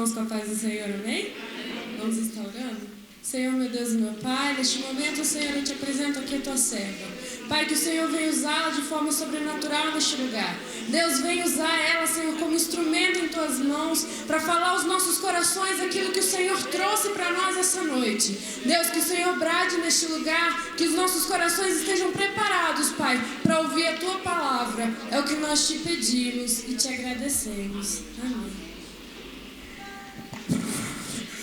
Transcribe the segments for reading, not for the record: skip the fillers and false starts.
irmãos com a paz do Senhor, amém? Vamos estar orando? Senhor, meu Deus e meu Pai, neste momento, Senhor, eu te apresento aqui a tua serva. Pai, que o Senhor venha usá-la de forma sobrenatural neste lugar. Deus, venha usar ela, Senhor, como instrumento em tuas mãos, para falar aos nossos corações aquilo que o Senhor trouxe para nós essa noite. Deus, que o Senhor brade neste lugar, que os nossos corações estejam preparados, Pai, para ouvir a tua palavra. É o que nós te pedimos e te agradecemos. Amém.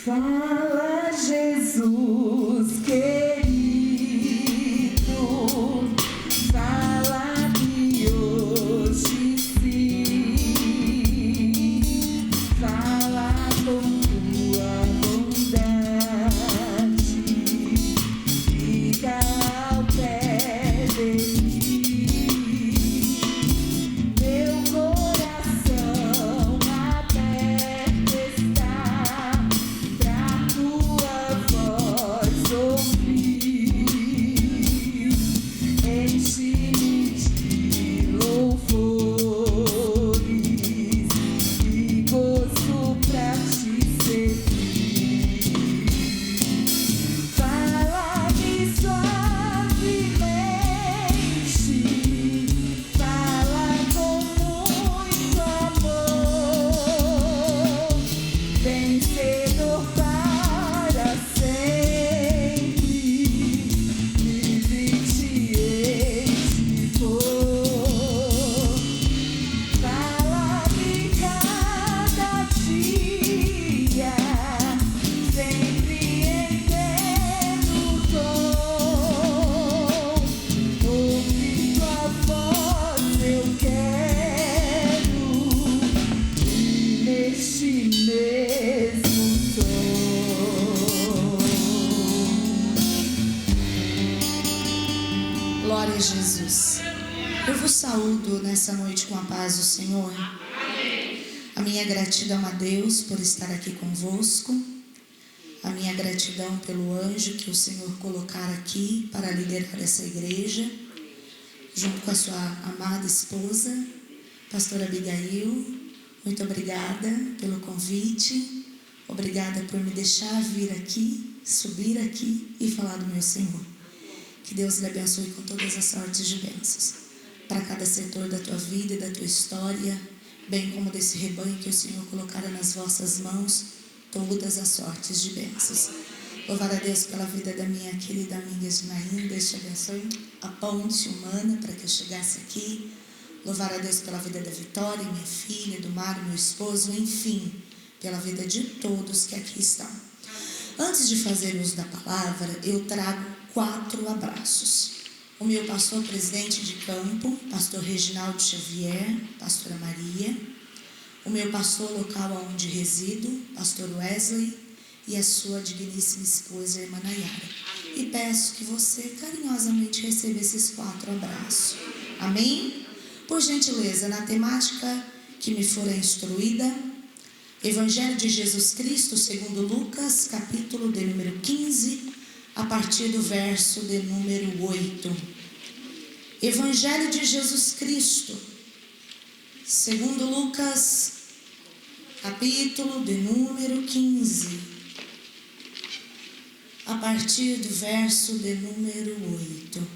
Fala, Jesus querido, fala que hoje sim, fala com tua bondade, fica ao pé de mim, meu coração aberto está. Glória a Jesus. Eu vos saúdo nessa noite com a paz do Senhor. A minha gratidão a Deus por estar aqui convosco. A minha gratidão pelo anjo que o Senhor colocar aqui para liderar essa igreja, junto com a sua amada esposa, pastora Abigail. Muito obrigada pelo convite. Obrigada por me deixar vir aqui, subir aqui e falar do meu Senhor. Que Deus lhe abençoe com todas as sortes de bênçãos, para cada setor da tua vida e da tua história, bem como desse rebanho que o Senhor colocara nas vossas mãos, todas as sortes de bênçãos. Louvar a Deus pela vida da minha querida amiga Ginaína, Deus te abençoe a ponte humana para que eu chegasse aqui. Louvar a Deus pela vida da Vitória, minha filha, do Mário, meu esposo, enfim, pela vida de todos que aqui estão. Antes de fazer uso da palavra, eu trago 4 abraços. O meu pastor presidente de campo, pastor Reginaldo Xavier, pastora Maria. O meu pastor local onde resido, pastor Wesley, e a sua digníssima esposa, irmã Nayara. E peço que você carinhosamente receba esses 4 abraços. Amém? Por gentileza, na temática que me fora instruída, Evangelho de Jesus Cristo, segundo Lucas, capítulo de número 15, a partir do verso de número 8. Evangelho de Jesus Cristo, segundo Lucas, capítulo de número 15, a partir do verso de número 8.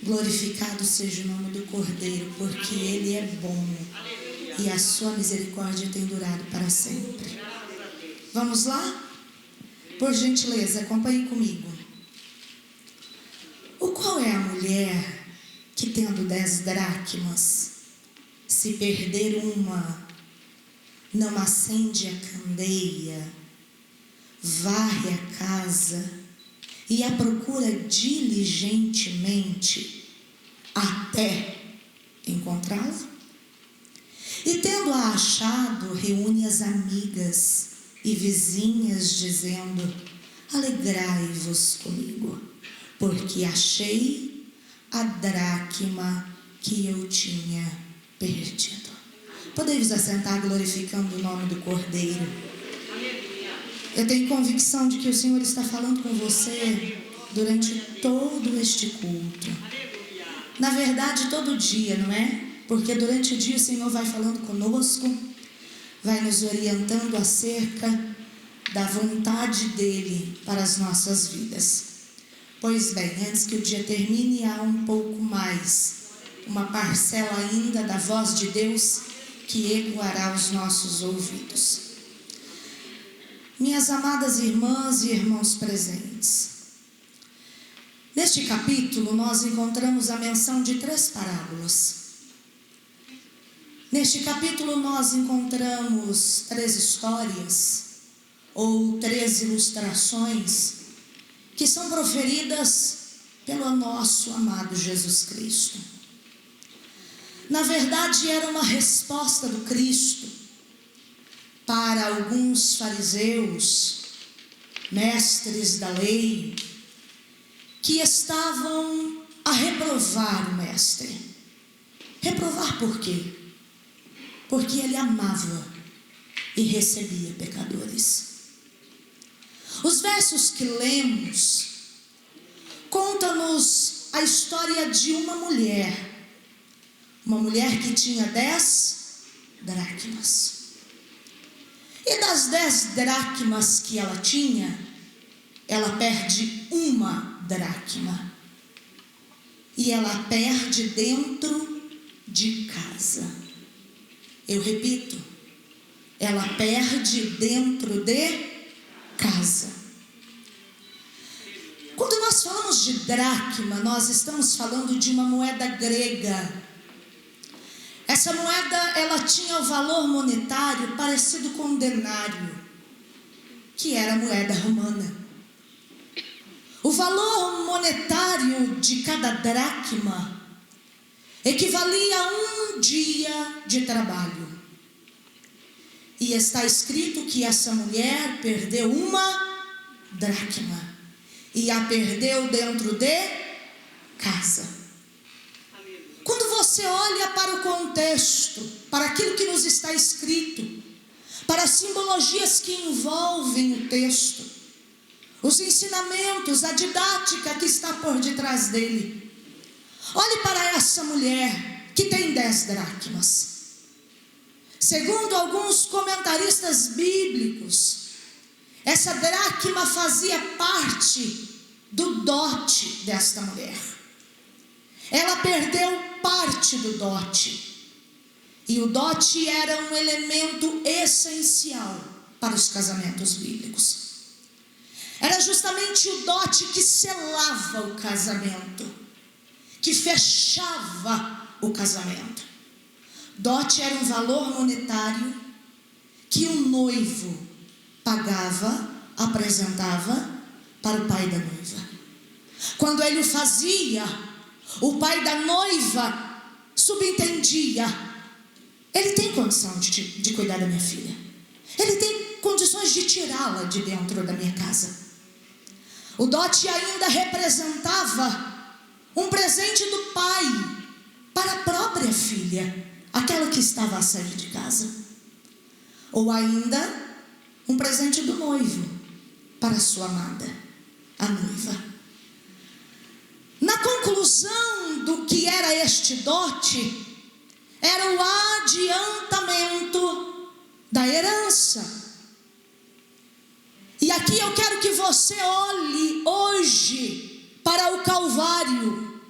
Glorificado seja o nome do Cordeiro, porque Ele é bom e a sua misericórdia tem durado para sempre. Vamos lá? Por gentileza, acompanhe comigo. Qual é a mulher que, tendo 10 dracmas, se perder uma, não acende a candeia, varre a casa e a procura diligentemente até encontrá-la? E tendo-a achado, reúne as amigas e vizinhas, dizendo: alegrai-vos comigo, porque achei a dracma que eu tinha perdido. Podeis assentar glorificando o nome do Cordeiro. Eu tenho convicção de que o Senhor está falando com você durante todo este culto. Na verdade, todo dia, não é? Porque durante o dia o Senhor vai falando conosco. vai nos orientando acerca da vontade dele para as nossas vidas. Pois bem, antes que o dia termine, há um pouco mais, uma parcela ainda da voz de Deus que ecoará aos nossos ouvidos. Minhas amadas irmãs e irmãos presentes, neste capítulo nós encontramos a menção de 3 parábolas. Neste capítulo nós encontramos 3 histórias ou 3 ilustrações que são proferidas pelo nosso amado Jesus Cristo. Na verdade, era uma resposta do Cristo para alguns fariseus, mestres da lei, que estavam a reprovar o mestre. Reprovar por quê? Porque ele amava e recebia pecadores. Os versos que lemos contam-nos a história de uma mulher que tinha 10 dracmas. E das 10 dracmas que ela tinha, ela perde 1 dracma. E ela perde dentro de casa. Eu repito, ela perde dentro de casa. Quando nós falamos de dracma, nós estamos falando de uma moeda grega. Essa moeda, ela tinha o valor monetário parecido com o denário, que era a moeda romana. O valor monetário de cada dracma equivalia a 1 dia de trabalho. E está escrito que essa mulher perdeu 1 dracma. E a perdeu dentro de casa. Quando você olha para o contexto, para aquilo que nos está escrito, para as simbologias que envolvem o texto, os ensinamentos, a didática que está por detrás dele, olhe para essa mulher que tem 10 dracmas. Segundo alguns comentaristas bíblicos, essa dracma fazia parte do dote desta mulher. Ela perdeu parte do dote. E o dote era um elemento essencial para os casamentos bíblicos. Era justamente o dote que selava o casamento, que fechava o casamento. Dote era um valor monetário que o noivo pagava, apresentava para o pai da noiva. Quando ele o fazia, o pai da noiva subentendia: ele tem condição de cuidar da minha filha, ele tem condições de tirá-la de dentro da minha casa. O dote ainda representava um presente do pai para a própria filha, aquela que estava a sair de casa, ou ainda um presente do noivo para a sua amada, a noiva. Na conclusão do que era este dote, era o adiantamento da herança. E aqui eu quero que você olhe hoje para o Calvário,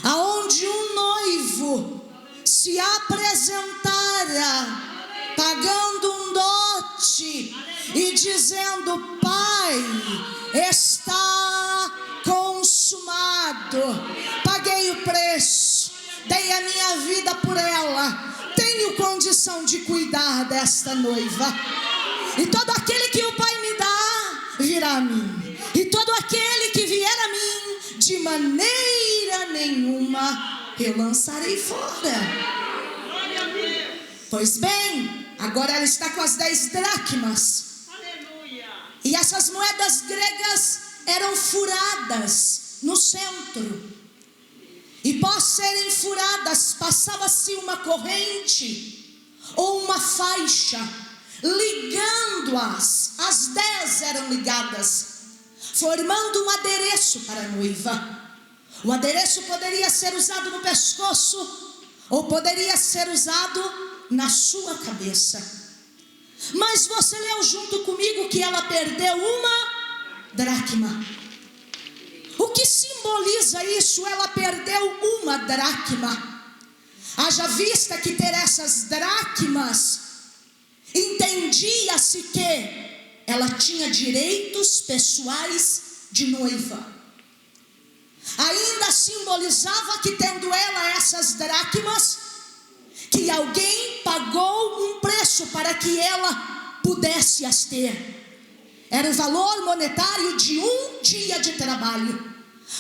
aonde um noivo se apresentara pagando um dote e dizendo: Pai, está consumado, paguei o preço, dei a minha vida por ela, tenho condição de cuidar desta noiva, e todo aquele que o Pai me dá virá a mim, e todo aquele que vier a mim, de maneira nenhuma eu lançarei fora. Pois bem, agora ela está com as 10 dracmas. E essas moedas gregas eram furadas no centro. E após serem furadas, passava-se uma corrente ou uma faixa, ligando-as. As 10 eram ligadas, formando um adereço para a noiva. O adereço poderia ser usado no pescoço, ou poderia ser usado na sua cabeça. Mas você leu junto comigo que ela perdeu uma dracma. O que simboliza isso? Ela perdeu uma dracma. Haja vista que ter essas dracmas, entendia-se que ela tinha direitos pessoais de noiva. Ainda simbolizava que, tendo ela essas dracmas, que alguém pagou um preço para que ela pudesse as ter. Era o valor monetário de um dia de trabalho.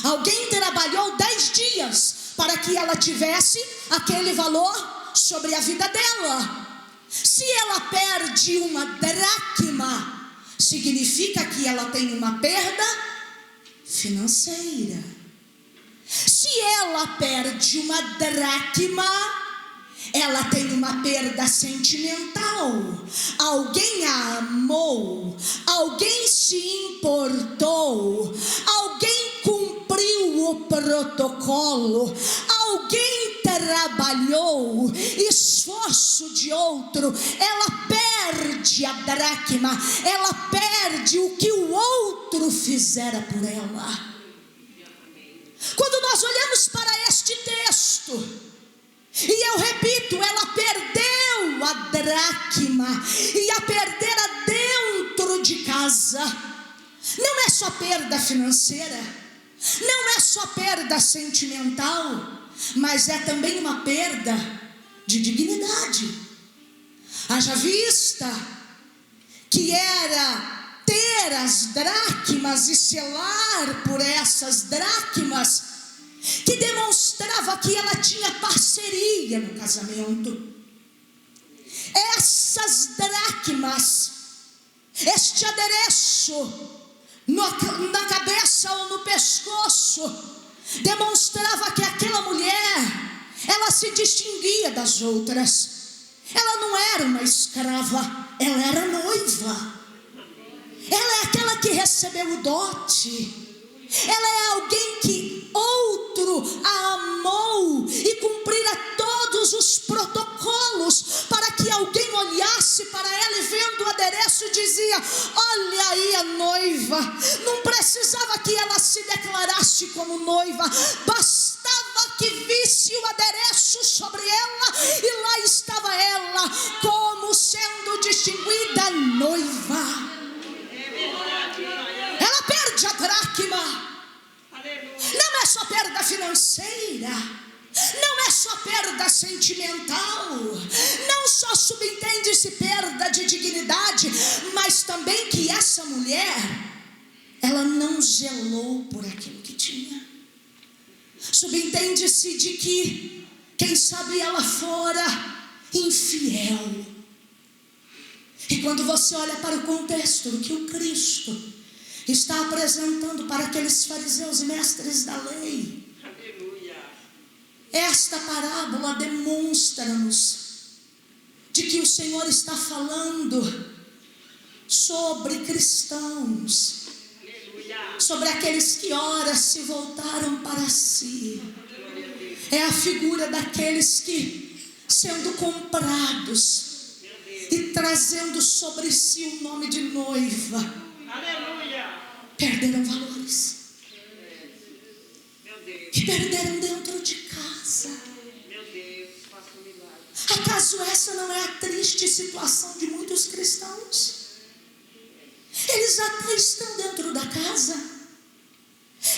Alguém trabalhou 10 dias para que ela tivesse aquele valor sobre a vida dela. Se ela perde uma dracma, significa que ela tem uma perda financeira. Se ela perde uma dracma, ela tem uma perda sentimental. Alguém a amou, alguém se importou, alguém cumpriu o protocolo, alguém trabalhou, esforço de outro. Ela perde a dracma, ela perde o que o outro fizera por ela. Quando nós olhamos para este texto, e eu repito, ela perdeu a dracma, e a perdera dentro de casa. Não é só perda financeira, não é só perda sentimental, mas é também uma perda de dignidade. Haja vista que era ter as dracmas e selar por essas dracmas, que demonstrava que ela tinha parceria no casamento. Essas dracmas, este adereço na cabeça ou no pescoço, demonstrava que aquela mulher, ela se distinguia das outras. Ela não era uma escrava, ela era noiva. Ela é aquela que recebeu o dote. Ela é alguém que outro a amou e cumprira todos os protocolos, para que alguém olhasse para ela e, vendo o adereço, dizia: olha aí a noiva. Não precisava que ela se declarasse como noiva, bastava que visse o adereço sobre ela, e lá estava ela como sendo distinguida noiva. Ela perde a dracma. Não é só perda financeira, não é só perda sentimental, não só subentende-se perda de dignidade, mas também que essa mulher, ela não zelou por aquilo que tinha. Subentende-se de que, quem sabe, ela fora infiel. E quando você olha para o contexto do que o Cristo está apresentando para aqueles fariseus e mestres da lei, esta parábola demonstra-nos de que o Senhor está falando sobre cristãos, sobre aqueles que ora se voltaram para si. É a figura daqueles que, sendo comprados e trazendo sobre si o nome de noiva, perderam valores. E perderam dentro de casa. Acaso essa não é a triste situação de muitos cristãos? Eles até estão dentro da casa,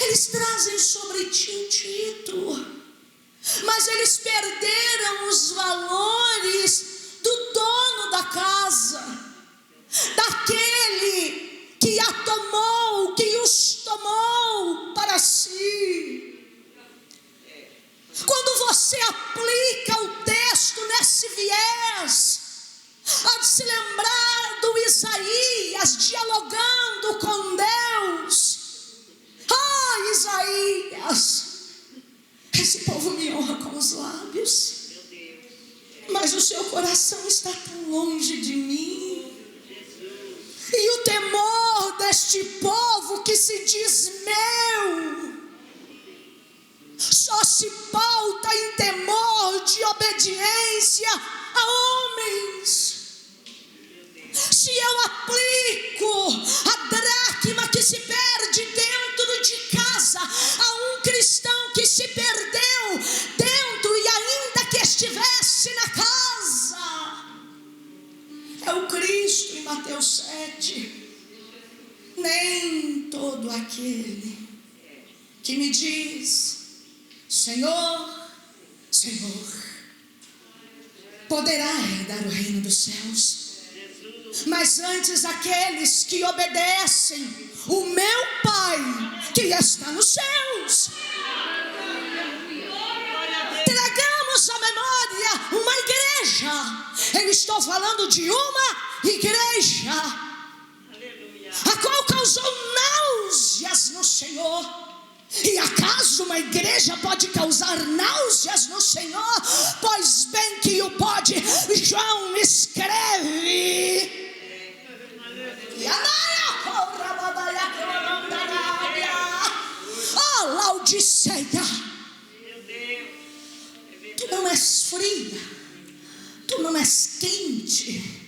eles trazem sobre ti o título, mas eles perderam os valores do dono da casa, daquele que a tomou, que os tomou para si. Quando você aplica o texto nesse viés, há de se lembrar do Isaías dialogando com Deus. Ah, Isaías, esse povo me honra com os lábios, mas o seu coração está tão longe de mim. E o temor deste povo que se diz meu, só se pauta em temor de obediência a é o Cristo em Mateus 7. Nem todo aquele que me diz Senhor, Senhor, poderá herdar o reino dos céus, mas antes aqueles que obedecem o meu Pai que está nos céus. Tragamos à memória uma igreja. Eu estou falando de uma igreja a qual causou náuseas no Senhor. E acaso uma igreja pode causar náuseas no Senhor? Pois bem que o pode. João escreve. Oh, Laodiceia, tu não és fria, tu não és quente.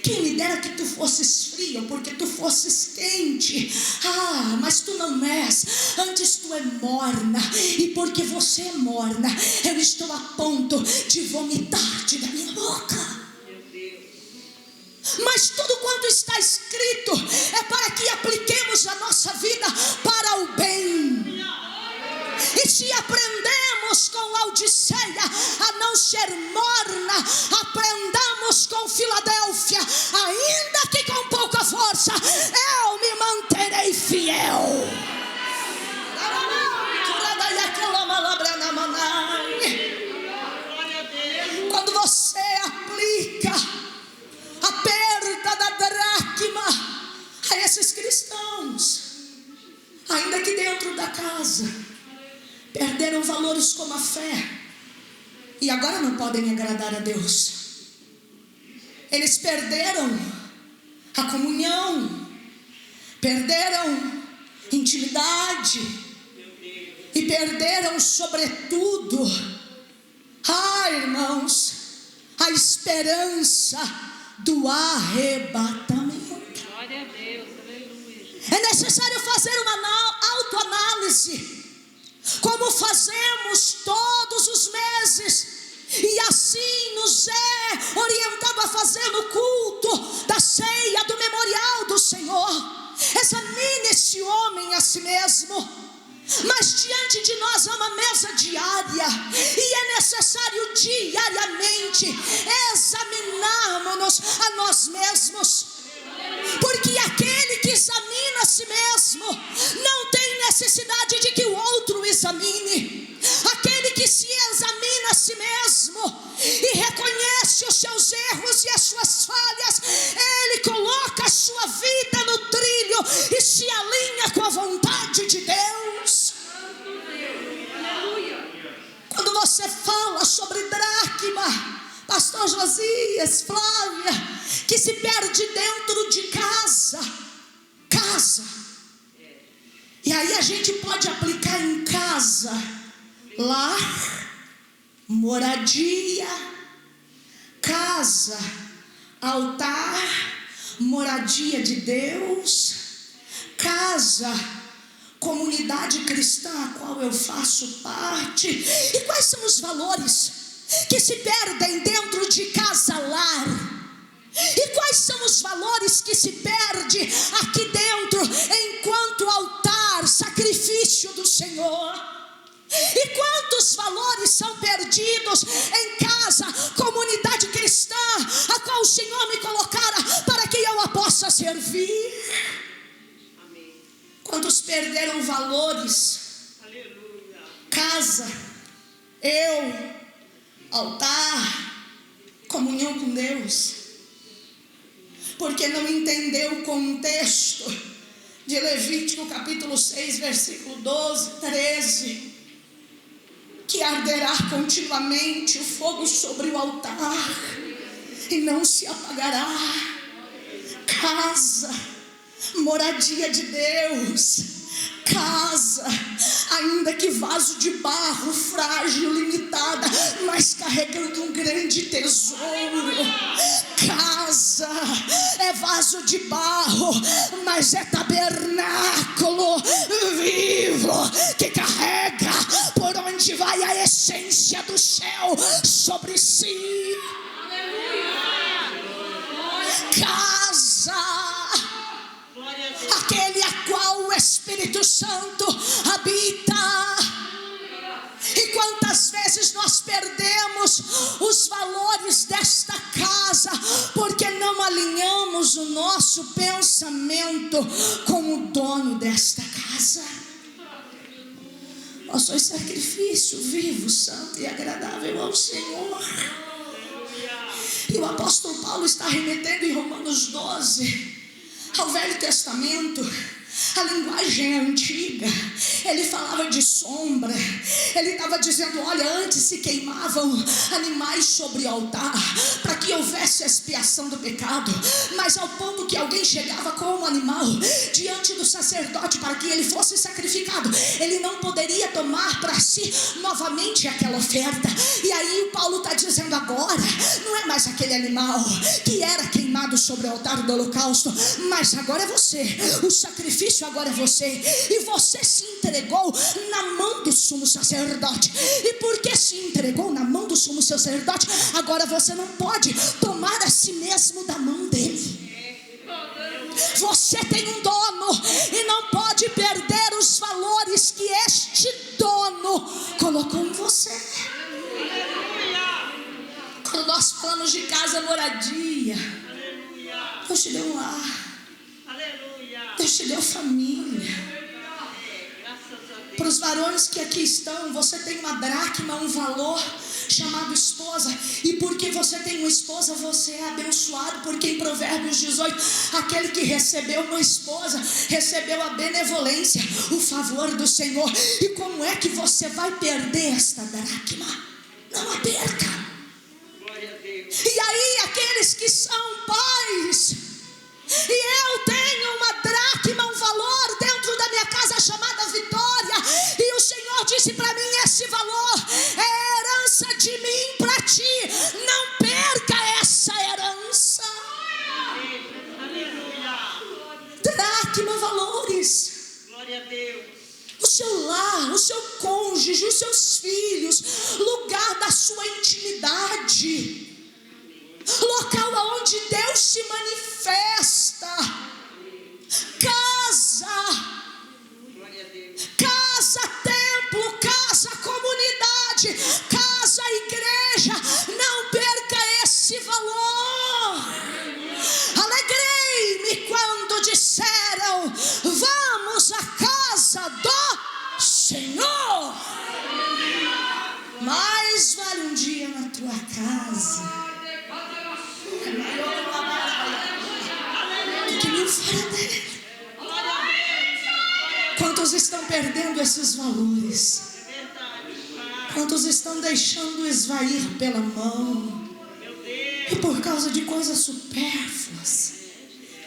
Quem me dera que tu fosses frio, porque tu fosses quente. Ah, mas tu não és. Antes tu é morna. E porque você é morna, eu estou a ponto de vomitar-te da minha boca. Mas tudo quanto está escrito é para que apliquemos a nossa vida para o bem. E se aprendemos com Laodiceia a não ser morna, aprendamos com Filadélfia, ainda que com pouca força, eu me manterei fiel. Quando você aplica a perda da dracma a esses cristãos, ainda que dentro da casa perderam valores como a fé e agora não podem agradar a Deus. Eles perderam a comunhão, perderam intimidade e perderam sobretudo, irmãos, a esperança do arrebatamento. Glória a Deus, aleluia. É necessário fazer uma autoanálise, como fazemos todos os meses, e assim nos é orientado a fazer no culto da ceia, do memorial do Senhor. Examine esse homem a si mesmo. Mas diante de nós há uma mesa diária, e é necessário diariamente examinarmos a nós mesmos, porque aquele que examina a si mesmo não tem necessidade de que o outro examine. Aquele que se examina a si mesmo e reconhece os seus erros e as suas falhas, ele coloca a sua vida no trilho e se alinha com a vontade de Deus. Quando você fala sobre dracma, Pastor Josias, Flávia, que se perde dentro de casa. E aí a gente pode aplicar em casa: lar, moradia, casa, altar, moradia de Deus, casa, comunidade cristã a qual eu faço parte. E quais são os valores que se perdem dentro de casa, lar? E quais são os valores que se perde aqui dentro enquanto altar, sacrifício do Senhor? E quantos valores são perdidos em casa, comunidade cristã, a qual o Senhor me colocara para que eu a possa servir? Amém. Quantos perderam valores? Aleluia. Casa, eu, altar, comunhão com Deus, porque não entendeu o contexto de Levítico capítulo 6, versículo 12, 13, que arderá continuamente o fogo sobre o altar e não se apagará. Casa, moradia de Deus, casa, ainda que vaso de barro, frágil, limitada, mas carregando um grande tesouro. Casa é vaso de barro, mas é tabernáculo vivo que carrega por onde vai a essência do céu sobre si. casa, Glória a Deus. aquele a qual o Espírito Santo habita. E quantas vezes nós perdemos os valores desta casa porque não alinhamos o nosso pensamento com o dono desta casa. Nós somos sacrifício vivo, santo e agradável ao Senhor. E o apóstolo Paulo está remetendo em Romanos 12 ao Velho Testamento. A linguagem é antiga. Ele falava de sombra. Ele estava dizendo: olha, antes se queimavam animais sobre o altar para que houvesse expiação do pecado, mas ao ponto que alguém chegava com um animal diante do sacerdote para que ele fosse sacrificado, ele não poderia tomar para si novamente aquela oferta. E aí o Paulo está dizendo: agora não é mais aquele animal que era queimado sobre o altar do holocausto, mas agora é você. O sacrifício agora é você. E você se entregou na mão do sumo sacerdote. E porque se entregou na mão do sumo sacerdote, agora você não pode tomar a si mesmo da mão dele. Você tem um dono e não pode perder os valores que este dono colocou em você. Quando nós falamos de casa, moradia, Deus te deu um lar, Deus te deu família. Para os varões que aqui estão, você tem uma dracma, um valor chamado esposa. E porque você tem uma esposa, você é abençoado. Porque em Provérbios 18, aquele que recebeu uma esposa recebeu a benevolência, o favor do Senhor. E como é que você vai perder esta dracma? Não a perca. E aí aqueles que são pais, e eu tenho uma dracma, um valor dentro da minha casa chamada Vitória, e o Senhor disse para mim: esse valor é herança de mim para ti, não perca essa herança. Dracma, valores. Glória a Deus. O seu lar, o seu cônjuge, os seus filhos, lugar da sua intimidade, local onde Deus se manifesta. Casa, casa, templo, casa, comunidade, casa, igreja. Não perca esse valor. Alegrei-me quando disseram: vamos à casa do Senhor. Mais vale um dia na tua casa do que mil fora dela. Quantos estão perdendo esses valores? Quantos estão deixando esvair pela mão? E por causa de coisas supérfluas,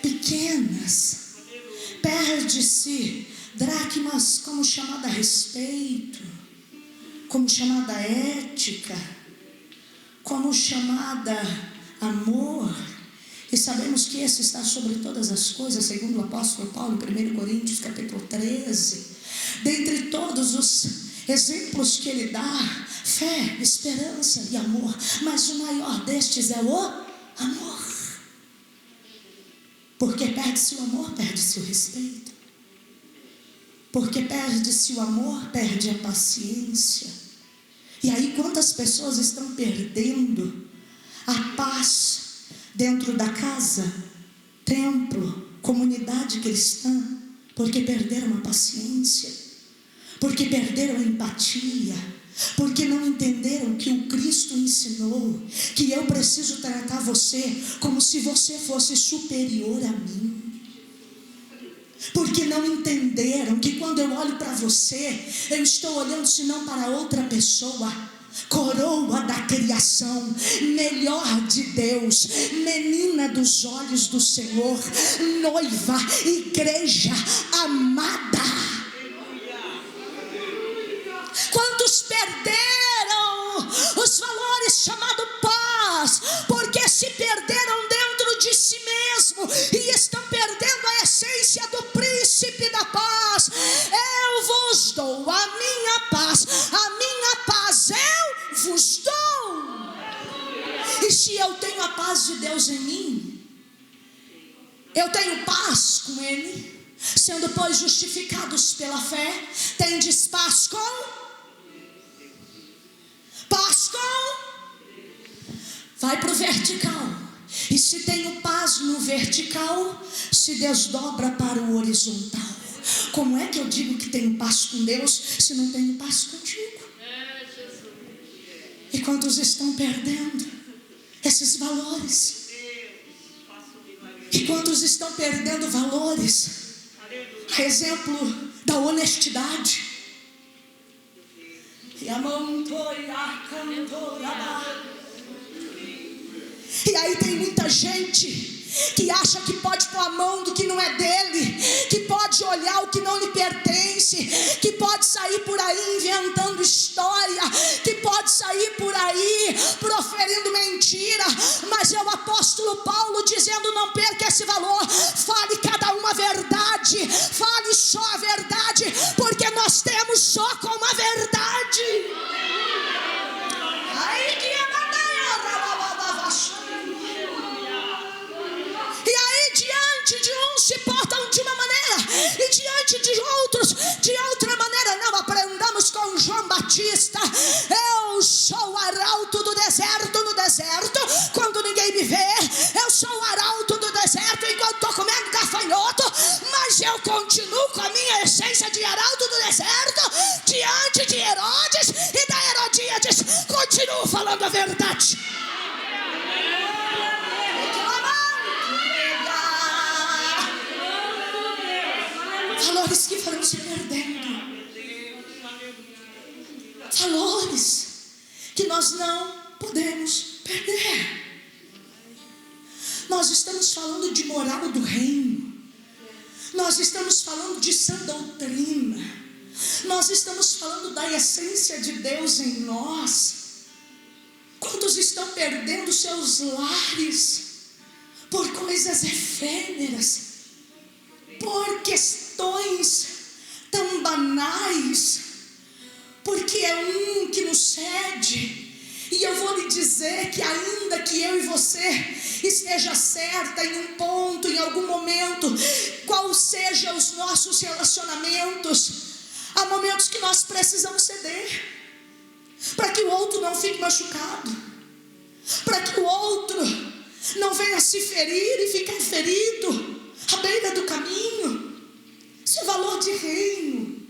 pequenas, perde-se dracmas como chamada respeito, como chamada ética, como chamada amor. E sabemos que esse está sobre todas as coisas, segundo o apóstolo Paulo, 1 Coríntios capítulo 13. Dentre todos os exemplos que ele dá, fé, esperança e amor, mas o maior destes é o amor. Porque perde-se o amor, perde-se o respeito. Porque perde-se o amor, perde a paciência. E aí quantas pessoas estão perdendo a paz dentro da casa, templo, comunidade cristã, porque perderam a paciência, porque perderam a empatia, porque não entenderam que o Cristo ensinou que eu preciso tratar você como se você fosse superior a mim. Porque não entenderam que quando eu olho para você, eu estou olhando senão para outra pessoa, coroa da criação, melhor de Deus, menina dos olhos do Senhor, noiva, igreja amada. Quantos perderam os valores chamado paz, porque se perderam dentro de si mesmo e estão perdendo a essência do príncipe da paz. Eu vos dou a minha paz eu vos dou. E se eu tenho a paz de Deus em mim, Eu tenho paz com Ele. Sendo, pois, justificados pela fé, tendes paz com? Paz com? Vai para o vertical. E se tenho paz no vertical, se desdobra para o horizontal. Como é que eu digo que tenho paz com Deus se não tenho paz contigo? E quantos estão perdendo esses valores? E quantos estão perdendo valores? A exemplo da honestidade. E aí tem muita gente que acha que pode pôr a mão do que não é dele, que pode olhar o que não lhe pertence, que pode sair por aí inventando história, que pode sair por aí proferindo mentira. Mas é o apóstolo Paulo dizendo: não perca esse valor, fale cada uma a verdade, fale só a verdade, porque nós temos só como a verdade. Aí que é diante de uns se portam de uma maneira e diante de outros de outra maneira. Não aprendamos com João Batista: eu sou o arauto do deserto no deserto, quando ninguém me vê. Eu sou o arauto do deserto enquanto estou comendo gafanhoto, mas eu continuo com a minha essência de arauto do deserto diante de Herodes e da Herodíades. Continuo falando a verdade. Valores que foram se perdendo. Valores que nós não podemos perder. Nós estamos falando de moral do reino. Nós estamos falando de sã doutrina. Nós estamos falando da essência de Deus em nós. Quantos estão perdendo seus lares por coisas efêmeras, por questões tão banais, porque é um que nos cede. E eu vou lhe dizer que ainda que eu e você esteja certa em um ponto, em algum momento, qual seja os nossos relacionamentos, há momentos que nós precisamos ceder, para que o outro não fique machucado, para que o outro não venha se ferir e ficar ferido à beira do caminho. Isso é valor de reino.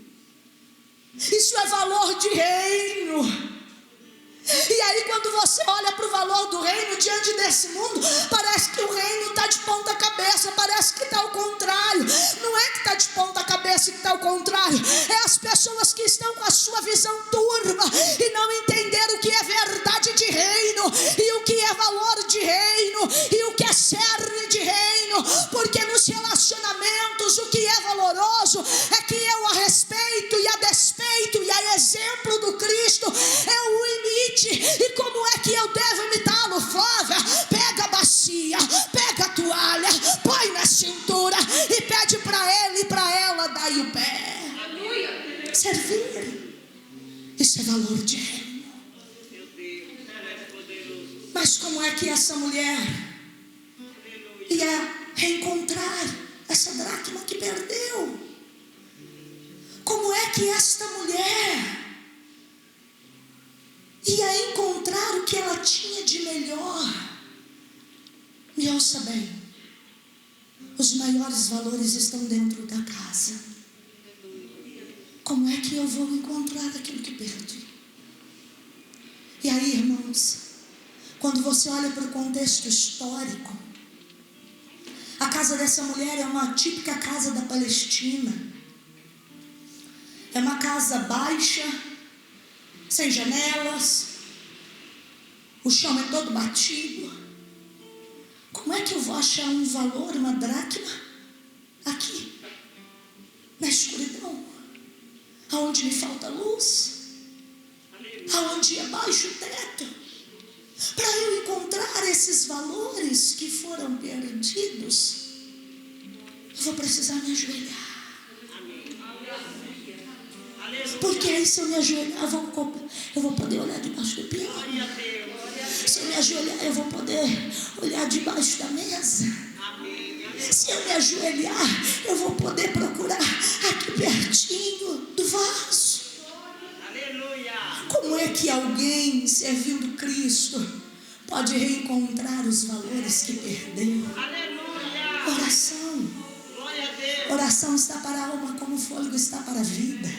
Isso é valor de reino. E aí quando você olha para o valor do reino diante desse mundo, parece que o reino está de ponta cabeça, parece que está ao contrário. Não é que está de ponta cabeça e que está ao contrário, é as pessoas que estão com a sua visão turva e não entenderam o que é verdade de reino, e o que é valor de reino, e o que é cerne de reino. Porque nos relacionamentos o que é valoroso é que eu a respeito e a despeito e a exemplo do Cristo eu o imite. E como é que eu devo imitá-lo? Flávia, pega a bacia, pega a toalha, põe na cintura e pede para ele e para ela, dai o pé. Aleluia. Servir, isso é valor de reino. Mas como é que essa mulher ia reencontrar essa dracma que perdeu? Como é que esta mulher ia encontrar o que ela tinha de melhor? Me ouça bem, os maiores valores estão dentro da casa. Como é que eu vou encontrar aquilo que perdi? E aí, irmãos, quando você olha para o contexto histórico, a casa dessa mulher é uma típica casa da Palestina. É uma casa baixa, sem janelas, o chão é todo batido. Como é que eu vou achar um valor, uma dracma, aqui, na escuridão, aonde me falta luz, aonde é baixo o teto? Para eu encontrar esses valores que foram perdidos, eu vou precisar me ajoelhar. Porque aí se eu me ajoelhar, eu vou poder olhar debaixo do piano. Se eu me ajoelhar, eu vou poder olhar debaixo da mesa. Se eu me ajoelhar, eu vou poder procurar aqui pertinho do vaso. Aleluia. Como é que alguém servindo Cristo pode reencontrar os valores que perdeu? Aleluia. Oração. Glória a Deus. Oração está para a alma como o fôlego está para a vida.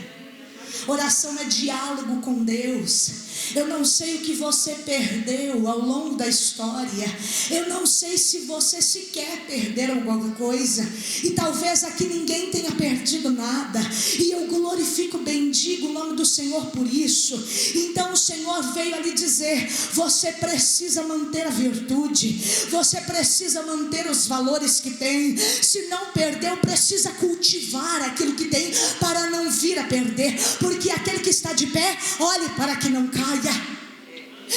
Oração é diálogo com Deus. Eu não sei o que você perdeu ao longo da história. Eu não sei se você sequer perdeu alguma coisa. E talvez aqui ninguém tenha perdido nada. E eu glorifico, bendigo o nome do Senhor por isso. Então o Senhor veio ali dizer: você precisa manter a virtude. Você precisa manter os valores que tem. Se não perdeu, precisa cultivar aquilo que tem para não vir a perder. Porque aquele que está de pé, olhe para que não caia.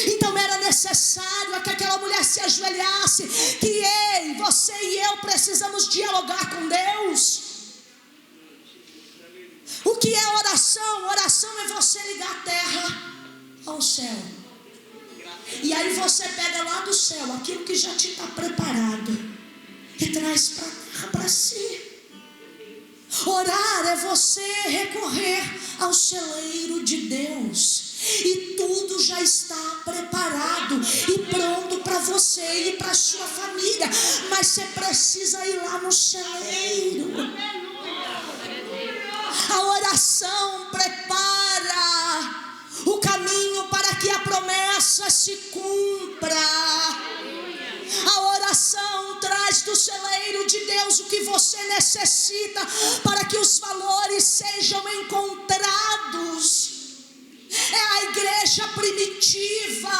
Então era necessário que aquela mulher se ajoelhasse, que você e eu precisamos dialogar com Deus. O que é oração? Oração é você ligar a terra ao céu. E aí você pega lá do céu aquilo que já te está preparado e traz para a terra para si. Orar é você recorrer ao celeiro de Deus. E tudo já está preparado e pronto para você e para a sua família. Mas você precisa ir lá no celeiro. A oração prepara o caminho para que a promessa se cumpra. A oração traz do celeiro de Deus o que você necessita para que os valores sejam encontrados. É a igreja primitiva.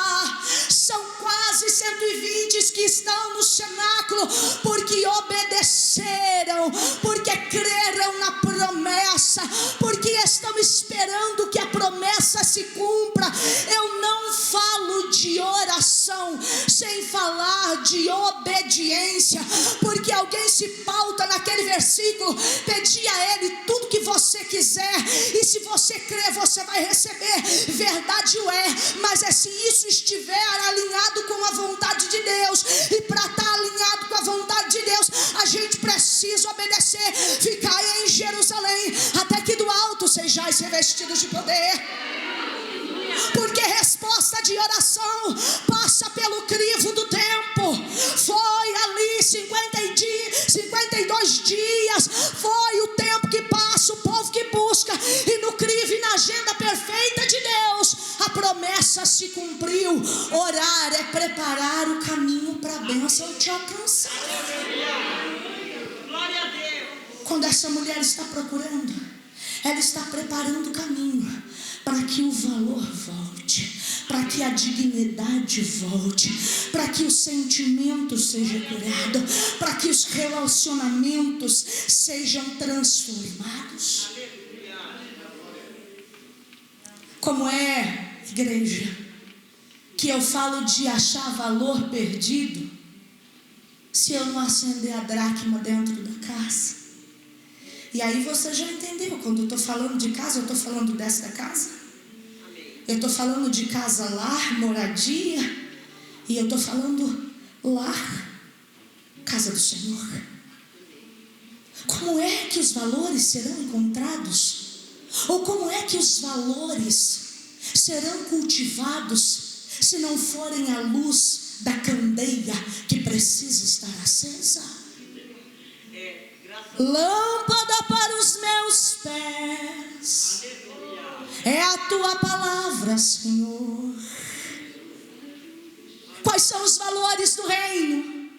São quase 120 que estão no cenáculo, porque obedeceram, porque creram na promessa, porque estão esperando que a promessa se cumpra. Eu não falo de oração sem falar de obediência, porque alguém se pauta naquele versículo: pedi a ele tudo que você quiser, e se você crer, você vai receber. Verdade é, mas se isso estiver alinhado com a vontade de Deus, e para estar alinhado com a vontade de Deus, a gente precisa obedecer. Ficai em Jerusalém, até que do alto sejais revestidos de poder. Porque resposta de oração passa pelo crivo do tempo. Foi ali 52 dias. Foi o tempo que passa, o povo que busca. E no crivo e na agenda perfeita de Deus, a promessa se cumpriu. Orar é preparar o caminho para a bênção te alcançar. Glória a Deus. Quando essa mulher está procurando, ela está preparando o caminho para que o valor volte, para que a dignidade volte, para que o sentimento seja curado, para que os relacionamentos sejam transformados. Como é, igreja, que eu falo de achar valor perdido, se eu não acender a dracma dentro da casa? E aí você já entendeu, quando eu estou falando de casa, eu estou falando desta casa. Eu estou falando de casa, lar, moradia. E eu estou falando lar, casa do Senhor. Como é que os valores serão encontrados? Ou como é que os valores serão cultivados se não forem à luz da candeia que precisa estar acesa? Lâmpada para os meus pés é a tua palavra, Senhor. Quais são os valores do reino?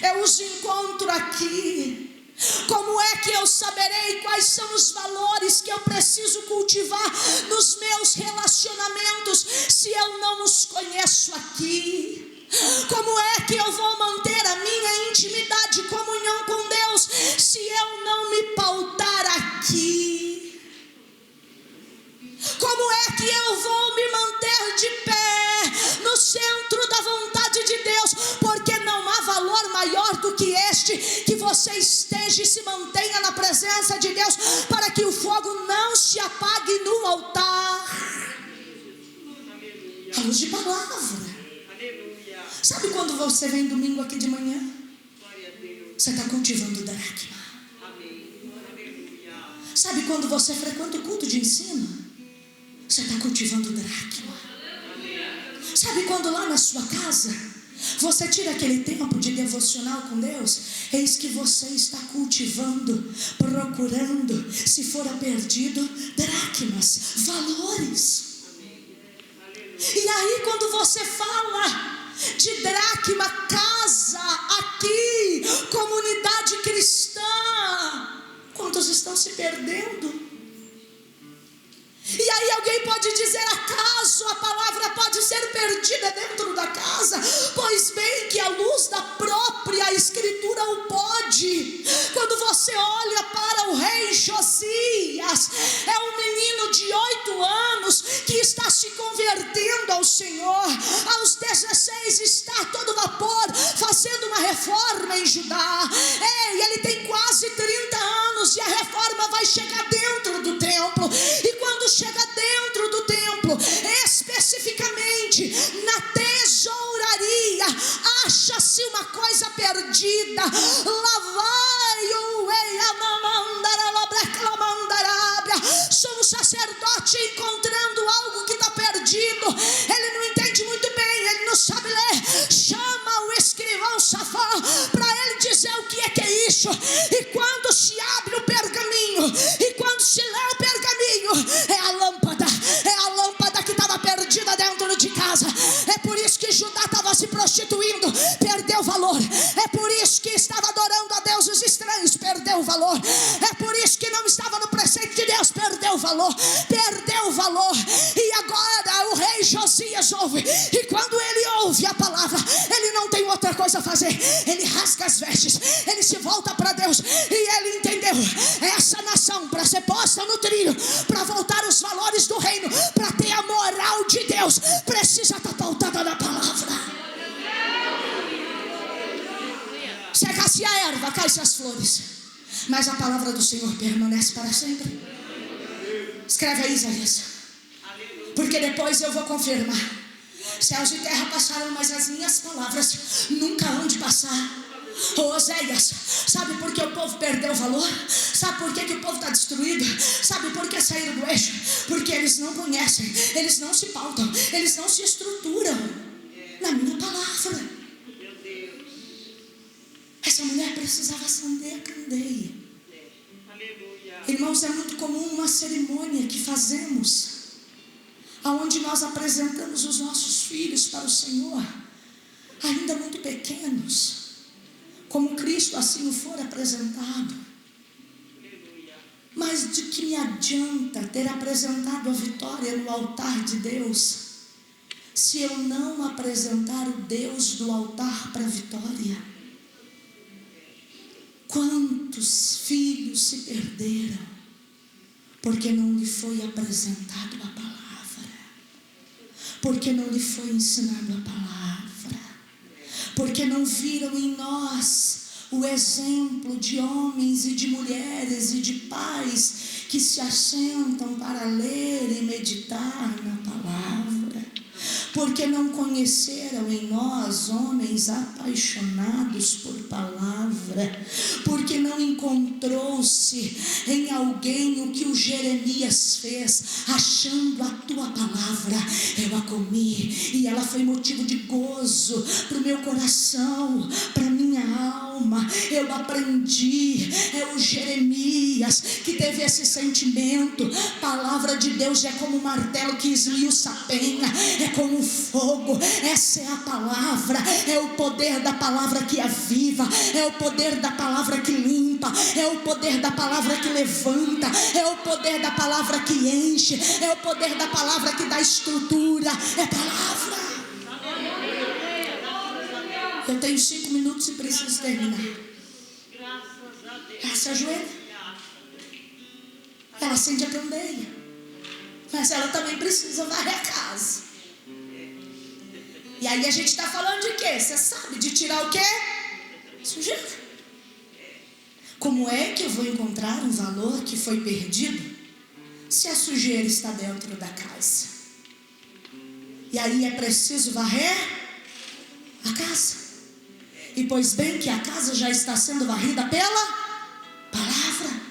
Eu os encontro aqui. Como é que eu saberei quais são os valores que eu preciso cultivar nos meus relacionamentos se eu não os conheço aqui? Como é que eu vou manter a minha intimidade e comunhão com Deus se eu não me pautar aqui? Como é que eu vou me manter de pé no centro da vontade de Deus? Porque não há valor maior do que este, que você esteja e se mantenha na presença de Deus, para que o fogo não se apague no altar. A luz de palavra. Sabe quando você vem domingo aqui de manhã? Você está cultivando dracma. Sabe quando você frequenta o culto de ensino? Você está cultivando dracma. Sabe quando lá na sua casa você tira aquele tempo de devocional com Deus? Eis que você está cultivando, procurando, se for perdido, dracmas, valores. E aí quando você fala de dracma, casa aqui, comunidade cristã, quantos estão se perdendo? E aí alguém pode dizer: acaso a palavra pode ser perdida dentro da casa? Pois bem que a luz da própria escritura o pode. Quando você olha para o rei Josias, é um menino de 8 anos que está se convertendo ao Senhor. Aos 16 está a todo vapor fazendo uma reforma em Judá. Ele tem quase 30 anos e a reforma vai chegar dentro do templo. E quando chega dentro do templo, especificamente na tesouraria, acha-se uma coisa perdida. Lá vai o sumo sacerdote encontrando algo que está perdido. Ele não entende muito bem, ele não sabe ler. Chama o escrivão Safã para ele dizer o que é isso. E quando se abre o pergaminho, e quando se lê o pergaminho, é a lâmpada que estava perdida dentro de casa. É por isso que Judá estava se prostituindo, perdeu valor. É por isso que estava adorando a deuses estranhos, perdeu valor. É por isso que não estava no preceito de Deus, perdeu valor. E agora o rei Josias ouve, e quando ele ouve a palavra, ele não tem outra coisa a fazer. Ele rasga as vestes, ele se volta para Deus, e ele entendeu: essa nação, para ser posta no trilho, para voltar os valores do reino, para ter a moral de Deus, precisa estar pautada na palavra. Seca-se a erva, cai-se as flores, mas a palavra do Senhor permanece para sempre. Escreve aí, Isaías, porque depois eu vou confirmar. Céus e terra passaram, mas as minhas palavras nunca hão de passar. Oséias, sabe por que o povo perdeu o valor? Sabe por que o povo está destruído? Sabe por que saíram do eixo? Porque eles não conhecem, eles não se pautam, eles não se estruturam na minha palavra. Essa mulher precisava acender a candeia. Irmãos, é muito comum uma cerimônia que fazemos, aonde nós apresentamos os nossos filhos para o Senhor, ainda muito pequenos, como Cristo assim o for apresentado. Mas de que me adianta ter apresentado a vitória no altar de Deus, se eu não apresentar o Deus do altar para a vitória? Quantos filhos se perderam porque não lhe foi apresentado a palavra, porque não lhe foi ensinado a palavra, porque não viram em nós o exemplo de homens e de mulheres e de pais que se assentam para ler e meditar na palavra, porque não conheceram em nós homens apaixonados por palavra, porque não encontrou-se em alguém o que o Jeremias fez, achando a tua palavra, eu a comi e ela foi motivo de gozo para o meu coração, para a minha alma. Eu aprendi. É o Jeremias que teve esse sentimento. Palavra de Deus é como um martelo que esmiuça a penha, é como fogo. Essa é a palavra, é o poder da palavra que aviva, é o poder da palavra que limpa, é o poder da palavra que levanta, é o poder da palavra que enche, é o poder da palavra que dá estrutura. É palavra. Eu tenho 5 minutos e preciso terminar. Ela se ajoelha, ela acende a candeia, mas ela também precisa varrer a casa. E aí a gente está falando de quê? Você sabe, de tirar o quê? Sujeira. Como é que eu vou encontrar um valor que foi perdido se a sujeira está dentro da casa? E aí é preciso varrer a casa. E pois bem que a casa já está sendo varrida pela palavra.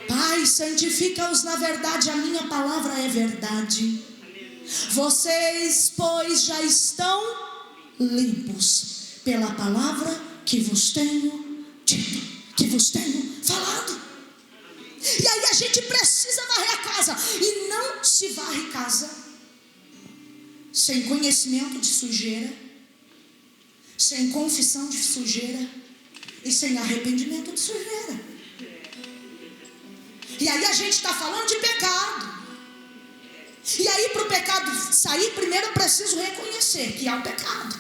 Pai, santifica-os na verdade, a minha palavra é verdade. Vocês, pois, já estão limpos pela palavra que vos tenho dito, que vos tenho falado. E aí a gente precisa varrer a casa. E não se varre casa sem conhecimento de sujeira, sem confissão de sujeira e sem arrependimento de sujeira. E aí a gente está falando de pecado. E aí, para o pecado sair, primeiro eu preciso reconhecer que há o pecado.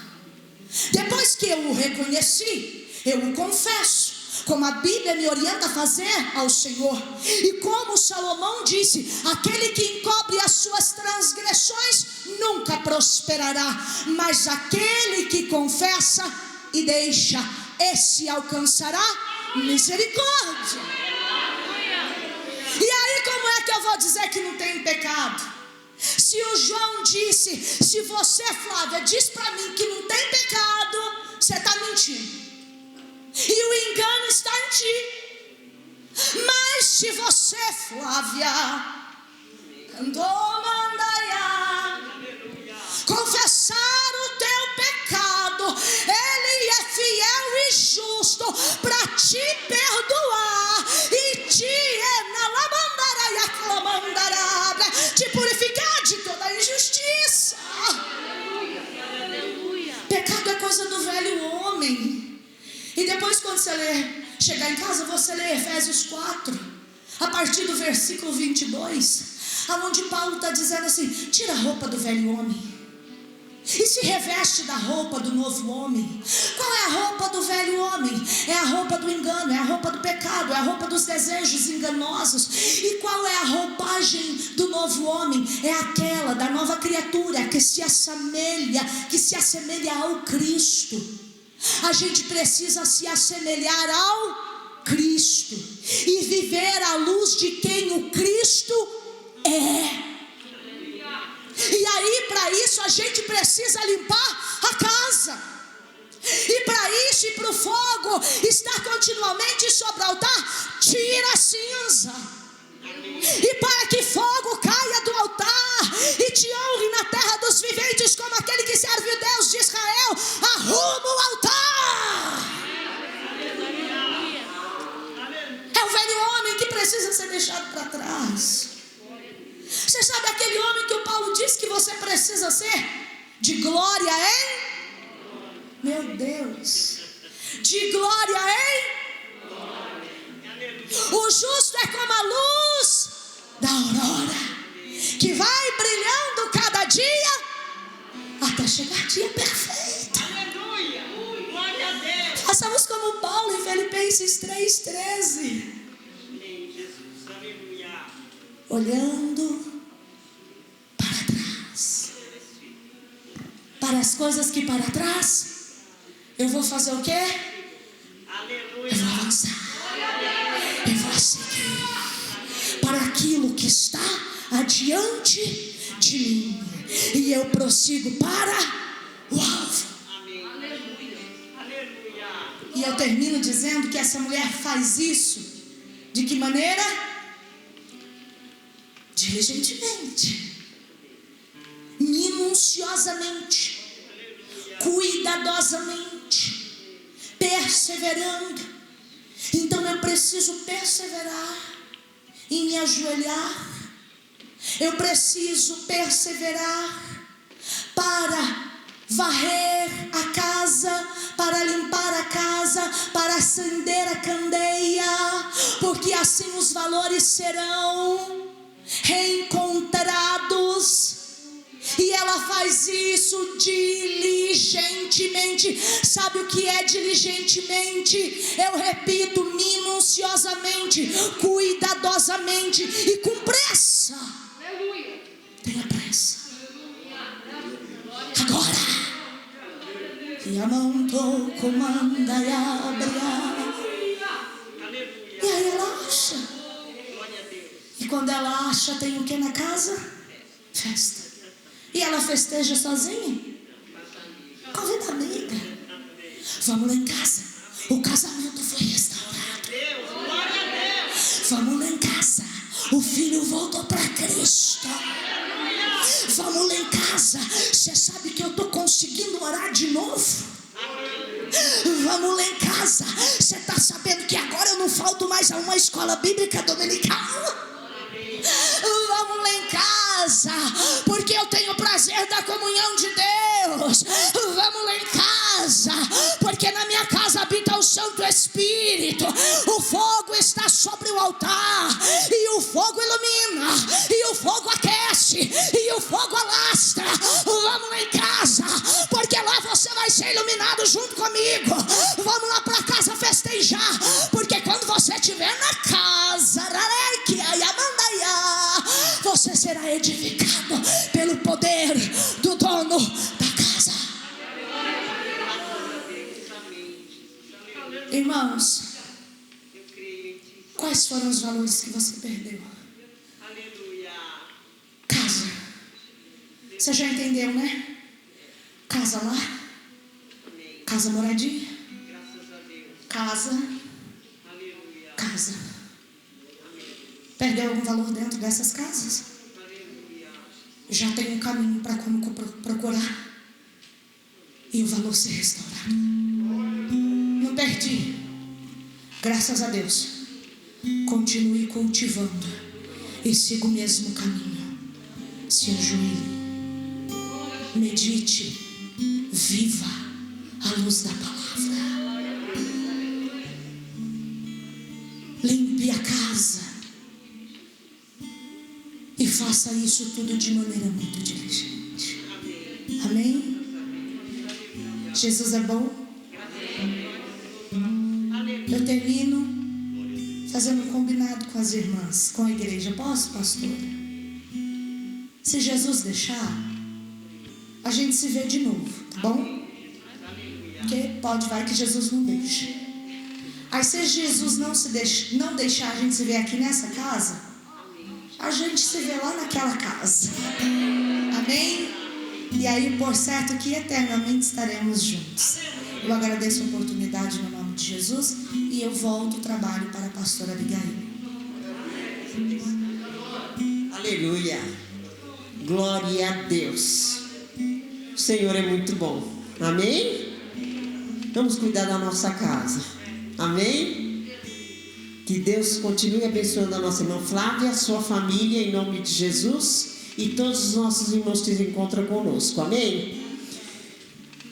Depois que eu o reconheci, eu o confesso, como a Bíblia me orienta a fazer ao Senhor. E como Salomão disse: aquele que encobre as suas transgressões nunca prosperará, mas aquele que confessa e deixa, esse alcançará misericórdia. E aí, como é que eu vou dizer que não tem pecado? Se o João disse, se você, Flávia, diz para mim que não tem pecado, você está mentindo. E o engano está em ti. Mas se você, Flávia, confessar o teu pecado, Ele é fiel e justo para te perdoar e te purificar de toda injustiça. Pecado é coisa do velho homem. E depois, quando você chegar em casa, você lê Efésios 4, a partir do versículo 22, onde Paulo está dizendo assim: tira a roupa do velho homem e se reveste da roupa do novo homem. Qual é a roupa do velho homem? É a roupa do engano, é a roupa do pecado, é a roupa dos desejos enganosos. E qual é a roupagem do novo homem? É aquela da nova criatura que se assemelha ao Cristo. A gente precisa se assemelhar ao Cristo e viver à luz de quem o Cristo é. E aí, para isso, a gente precisa limpar a casa. E para isso, e para o fogo estar continuamente sobre o altar, tira a cinza. E para que fogo caia do altar e te honre na terra dos viventes, como aquele que serve o Deus de Israel, arruma o altar. É o velho homem que precisa ser deixado para trás. Você sabe aquele homem que o Paulo diz que você precisa ser? De glória em? Meu Deus. De glória em? O justo é como a luz da aurora, que vai brilhando cada dia até chegar dia perfeito. Aleluia. Glória a Deus. Façamos como Paulo em Filipenses 3,13. Amém, Jesus. Aleluia. Olhando para trás, para as coisas que para trás, eu vou fazer o quê? Aleluia. Eu vou avançar, eu vou seguir para aquilo que está adiante de mim, e eu prossigo para o alvo. Amém. Aleluia. E eu termino dizendo que essa mulher faz isso de que maneira? Diligentemente, minuciosamente, cuidadosamente, perseverando. Então eu preciso perseverar em me ajoelhar. Eu preciso perseverar para varrer a casa, para limpar a casa, para acender a candeia, porque assim os valores serão reencontrados. E ela faz isso diligentemente. Sabe o que é diligentemente? Eu repito, minuciosamente, cuidadosamente e com pressa. Aleluia. Tenha pressa. Agora. E a mão comanda e abre. E aí ela acha. E quando ela acha, tem o que na casa? Festa. E ela festeja sozinha? Convida a amiga. Vamos lá em casa. O casamento foi restaurado. Deus, glória a Deus. Vamos lá em casa. O filho voltou para Cristo. Vamos lá em casa. Você sabe que eu estou conseguindo orar de novo? Vamos lá em casa. Você está sabendo que agora eu não falto mais a uma escola bíblica dominical? Vamos lá em casa, porque eu tenho prazer da comunhão de Deus. Vamos lá em casa, porque na minha casa habita o Santo Espírito. O fogo está sobre o altar, e o fogo ilumina, e o fogo aquece, e o fogo alastra. Vamos lá em casa, porque lá você vai ser iluminado junto comigo. Vamos lá para casa festejar, porque quando você estiver na casa, você será edificado pelo poder do dono da casa. Irmãos, quais foram os valores que você perdeu? Aleluia. Casa. Você já entendeu, né? Casa lá. Casa moradia. Graças a Deus. Casa. Aleluia. Casa. Perdeu algum valor dentro dessas casas? Aleluia. Já tem um caminho para como procurar e o valor ser restaurado. Não perdi. Graças a Deus. Continue cultivando e siga o mesmo caminho. Se ajoelhe, medite, viva a luz da palavra. Limpe a casa e faça isso tudo de maneira muito diligente. Amém? Jesus é bom. Eu termino fazendo um combinado com as irmãs, com a igreja. Posso, pastora? Se Jesus deixar, a gente se vê de novo, tá bom? Porque vai que Jesus não deixa. Aí se Jesus não deixar a gente se ver aqui nessa casa, a gente se vê lá naquela casa. Amém? E aí, por certo que eternamente estaremos juntos. Eu agradeço a oportunidade no nome de Jesus e eu volto o trabalho para a pastora Abigail. Aleluia. Glória a Deus. O Senhor é muito bom. Amém? Vamos cuidar da nossa casa. Amém? Que Deus continue abençoando a nossa irmã Flávia, a sua família, em nome de Jesus, e todos os nossos irmãos que se encontram conosco. Amém?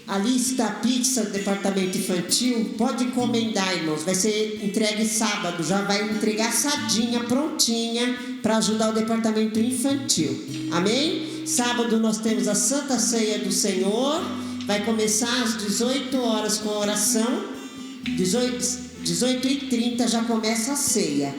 Ali está a pizza do departamento infantil. Pode encomendar, irmãos. Vai ser entregue sábado. Já vai entregar assadinha, prontinha, para ajudar o departamento infantil. Amém? Sábado nós temos a Santa Ceia do Senhor. Vai começar às 18 horas com a oração. 18h30 já começa a ceia.